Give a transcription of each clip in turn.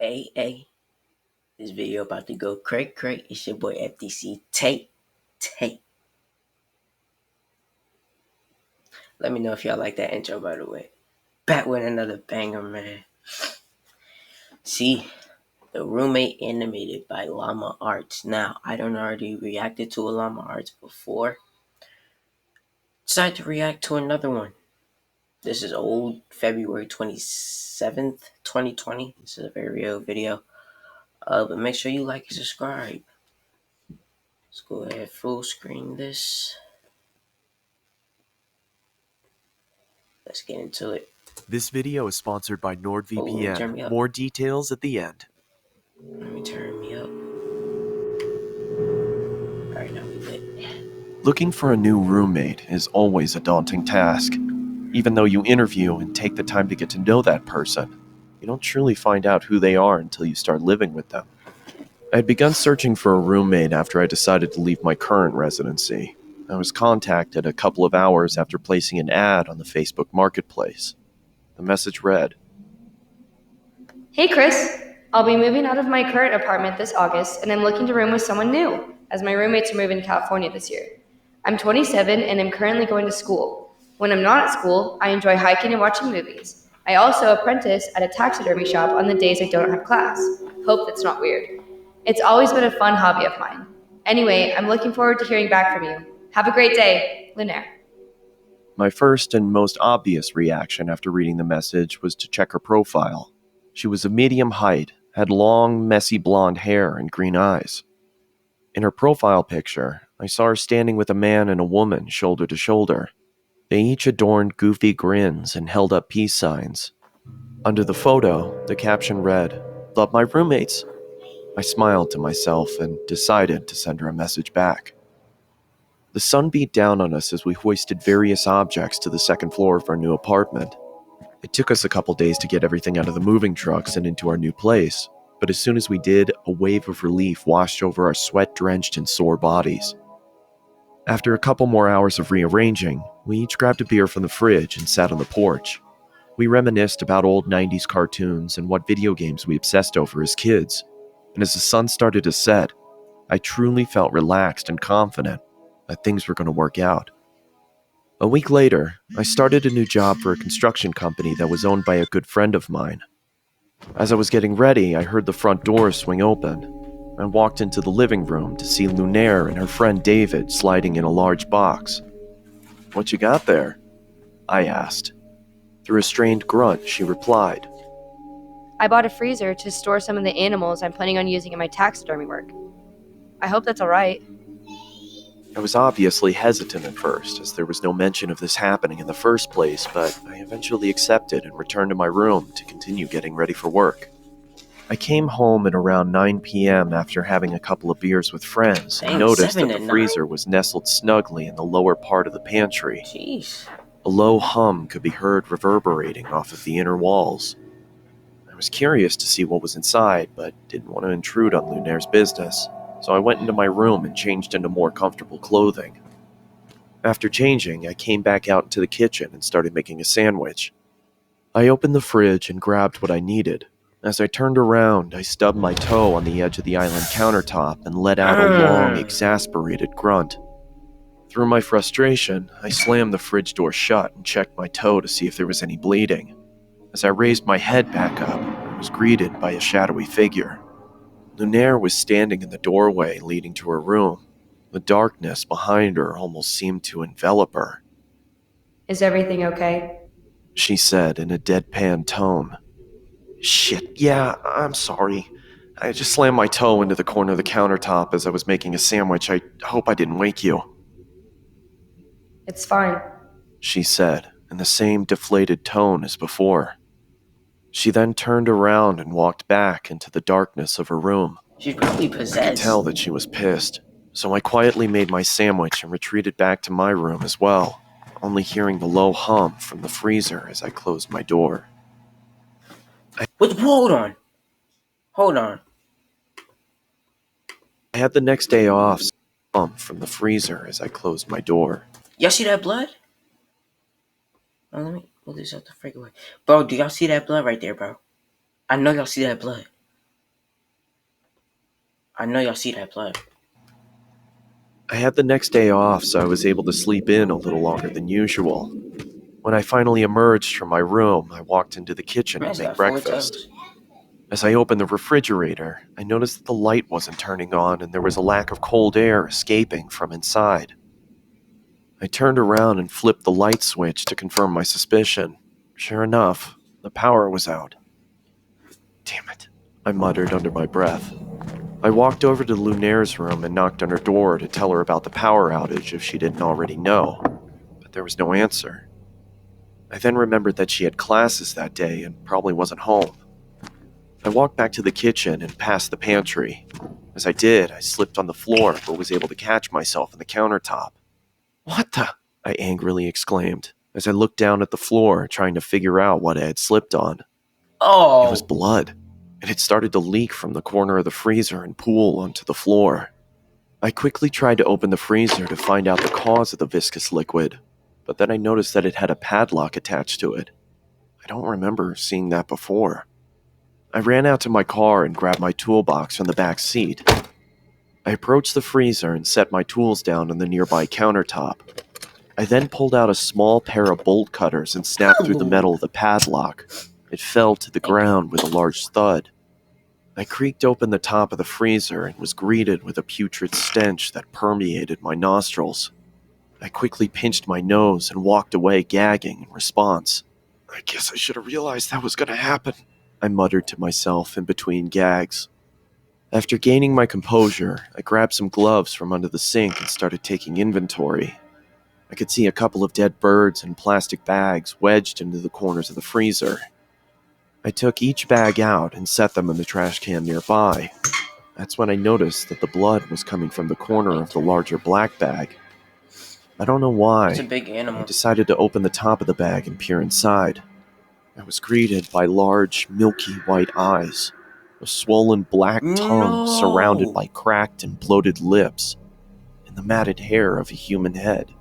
Hey, this video about to go cray. It's your boy FTC Tate. Let me know if y'all like that intro, by the way. Back with another banger, man. See, the roommate animated by Llama Arts. Now, I don't already reacted to a Llama Arts before. Decided to react to another one. This is old, February 27th, 2020. This is a very real video. But make sure you like and subscribe. Let's go ahead, full screen this. Let's get into it. This video is sponsored by Turn me NordVPN. up. More details at the end. Let me turn me up. Alright, now we lit. Looking for a new roommate is always a daunting task. Even though you interview and take the time to get to know that person, you don't truly find out who they are until you start living with them. I had begun searching for a roommate after I decided to leave my current residency. I was contacted a couple of hours after placing an ad on the Facebook Marketplace. The message read, Hey Chris, I'll be moving out of my current apartment this August and I'm looking to room with someone new, as my roommates are moving to California this year. I'm 27 and I'm currently going to school. When I'm not at school, I enjoy hiking and watching movies. I also apprentice at a taxidermy shop on the days I don't have class. Hope that's not weird. It's always been a fun hobby of mine. Anyway, I'm looking forward to hearing back from you. Have a great day, Lunaire. My first and most obvious reaction after reading the message was to check her profile. She was of medium height, had long, messy blonde hair and green eyes. In her profile picture, I saw her standing with a man and a woman shoulder to shoulder. They each adorned goofy grins and held up peace signs. Under the photo, the caption read, "Love my roommates." I smiled to myself and decided to send her a message back. The sun beat down on us as we hoisted various objects to the second floor of our new apartment. It took us a couple days to get everything out of the moving trucks and into our new place, but as soon as we did, a wave of relief washed over our sweat-drenched and sore bodies. After a couple more hours of rearranging, we each grabbed a beer from the fridge and sat on the porch. We reminisced about old 90s cartoons and what video games we obsessed over as kids, and as the sun started to set, I truly felt relaxed and confident that things were going to work out. A week later, I started a new job for a construction company that was owned by a good friend of mine. As I was getting ready, I heard the front door swing open. I walked into the living room to see Lunaire and her friend David sliding in a large box. "What you got there?" I asked. Through a strained grunt, she replied, I bought a freezer to store some of the animals I'm planning on using in my taxidermy work. I hope that's alright. I was obviously hesitant at first, as there was no mention of this happening in the first place, but I eventually accepted and returned to my room to continue getting ready for work. I came home at around 9 p.m. after having a couple of beers with friends and Dang, noticed 7 that to the 9? freezer was nestled snugly in the lower part of the pantry. Jeez. A low hum could be heard reverberating off of the inner walls. I was curious to see what was inside, but didn't want to intrude on Lunaire's business, so I went into my room and changed into more comfortable clothing. After changing, I came back out into the kitchen and started making a sandwich. I opened the fridge and grabbed what I needed. As I turned around, I stubbed my toe on the edge of the island countertop and let out a long, exasperated grunt. Through my frustration, I slammed the fridge door shut and checked my toe to see if there was any bleeding. As I raised my head back up, I was greeted by a shadowy figure. Lunaire was standing in the doorway leading to her room. The darkness behind her almost seemed to envelop her. Is everything okay? She said in a deadpan tone. "Shit, yeah, I'm sorry. I just slammed my toe into the corner of the countertop as I was making a sandwich. I hope I didn't wake you," It's fine. she said in the same deflated tone as before. She then turned around and walked back into the darkness of her room. She's probably I could possessed. tell that she was pissed, so I quietly made my sandwich and retreated back to my room as well, only hearing the low hum from the freezer as I closed my door. Hold on. I had the next day off, so the hum from the freezer as I closed my door. Y'all see that blood? Oh, let me move this out the freak away. Bro, do y'all see that blood right there, bro? I know y'all see that blood. I know y'all see that blood. I had the next day off, so I was able to sleep in a little longer than usual. When I finally emerged from my room, I walked into the kitchen to Man's make got four breakfast. toes. As I opened the refrigerator, I noticed that the light wasn't turning on and there was a lack of cold air escaping from inside. I turned around and flipped the light switch to confirm my suspicion. Sure enough, the power was out. Damn it, I muttered under my breath. I walked over to Lunaire's room and knocked on her door to tell her about the power outage if she didn't already know, but there was no answer. I then remembered that she had classes that day and probably wasn't home. I walked back to the kitchen and past the pantry. As I did, I slipped on the floor but was able to catch myself on the countertop. What the? I angrily exclaimed as I looked down at the floor trying to figure out what I had slipped on. It was Oh, blood. It had started to leak from the corner of the freezer and pool onto the floor. I quickly tried to open the freezer to find out the cause of the viscous liquid, but then I noticed that it had a padlock attached to it. I don't remember seeing that before. I ran out to my car and grabbed my toolbox from the back seat. I approached the freezer and set my tools down on the nearby countertop. I then pulled out a small pair of bolt cutters and snapped through the ooh, metal of the padlock. It fell to the thank you. ground with a large thud. I creaked open the top of the freezer and was greeted with a putrid stench that permeated my nostrils. I quickly pinched my nose and walked away gagging in response. I guess I should have realized that was going to happen, I muttered to myself in between gags. After gaining my composure, I grabbed some gloves from under the sink and started taking inventory. I could see a couple of dead birds and plastic bags wedged into the corners of the freezer. I took each bag out and set them in the trash can nearby. That's when I noticed that the blood was coming from the corner of the Enter. larger black bag. I don't know It's a why. big I animal. decided to open the top of the bag and peer inside. I was greeted by large, milky white eyes, a swollen black tongue surrounded No. by cracked and bloated lips, and the matted hair of a human head.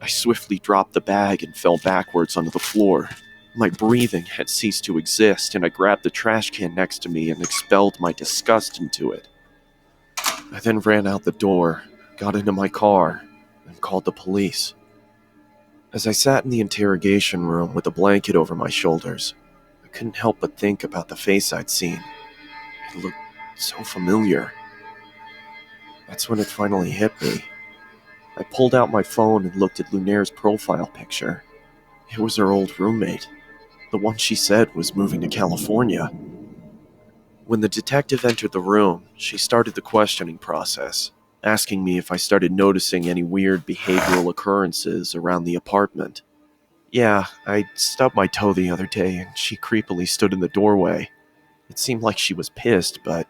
I swiftly dropped the bag and fell backwards onto the floor. My breathing had ceased to exist, and I grabbed the trash can next to me and expelled my disgust into it. I then ran out the door, got into my car, and called the police. As I sat in the interrogation room with a blanket over my shoulders, I couldn't help but think about the face I'd seen. It looked so familiar. That's when it finally hit me. I pulled out my phone and looked at Lunaire's profile picture. It was her old roommate, the one she said was moving to California. When the detective entered the room, she started the questioning process, asking me if I started noticing any weird behavioral occurrences around the apartment. Yeah, I stubbed my toe the other day and she creepily stood in the doorway. It seemed like she was pissed, but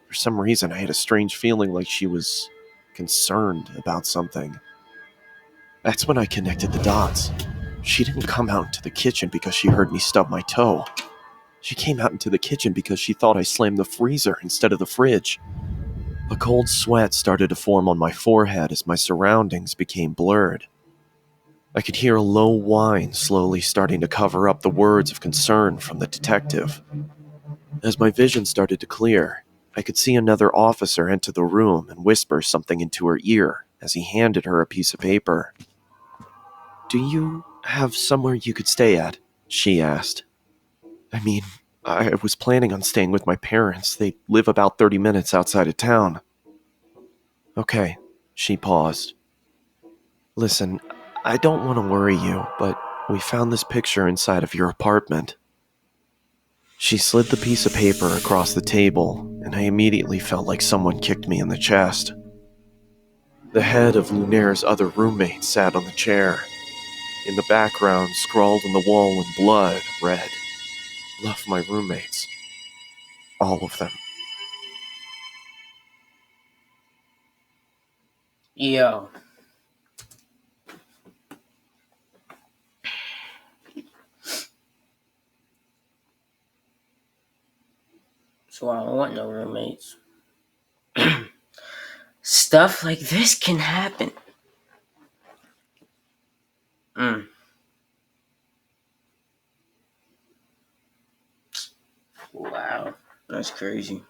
for some reason I had a strange feeling like she was concerned about something. That's when I connected the dots. She didn't come out into the kitchen because she heard me stub my toe. She came out into the kitchen because she thought I slammed the freezer instead of the fridge. A cold sweat started to form on my forehead as my surroundings became blurred. I could hear a low whine slowly starting to cover up the words of concern from the detective. As my vision started to clear, I could see another officer enter the room and whisper something into her ear as he handed her a piece of paper. "Do you have somewhere you could stay at?" she asked. I mean, I was planning on staying with my parents. They live about 30 minutes outside of town. Okay, she paused. Listen, I don't want to worry you, but we found this picture inside of your apartment. She slid the piece of paper across the table, and I immediately felt like someone kicked me in the chest. The head of Lunaire's other roommate sat on the chair. In the background, scrawled on the wall in blood, read, "Love my roommates. All of them." Yo. So I don't want no roommates. Stuff like this can happen. Mm. Wow. That's crazy.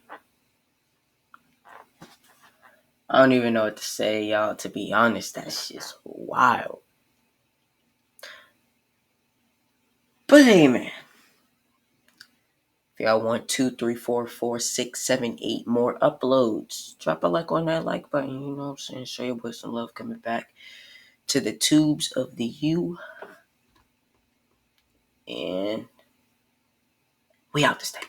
I don't even know what to say, y'all. To be honest, that's just wild. But hey, man. If y'all want 2, 3, 4, 5, 6, 7, 8 more uploads, drop a like on that like button. You know what I'm saying? Show your boy some love coming back to the tubes of the U. And we out this day.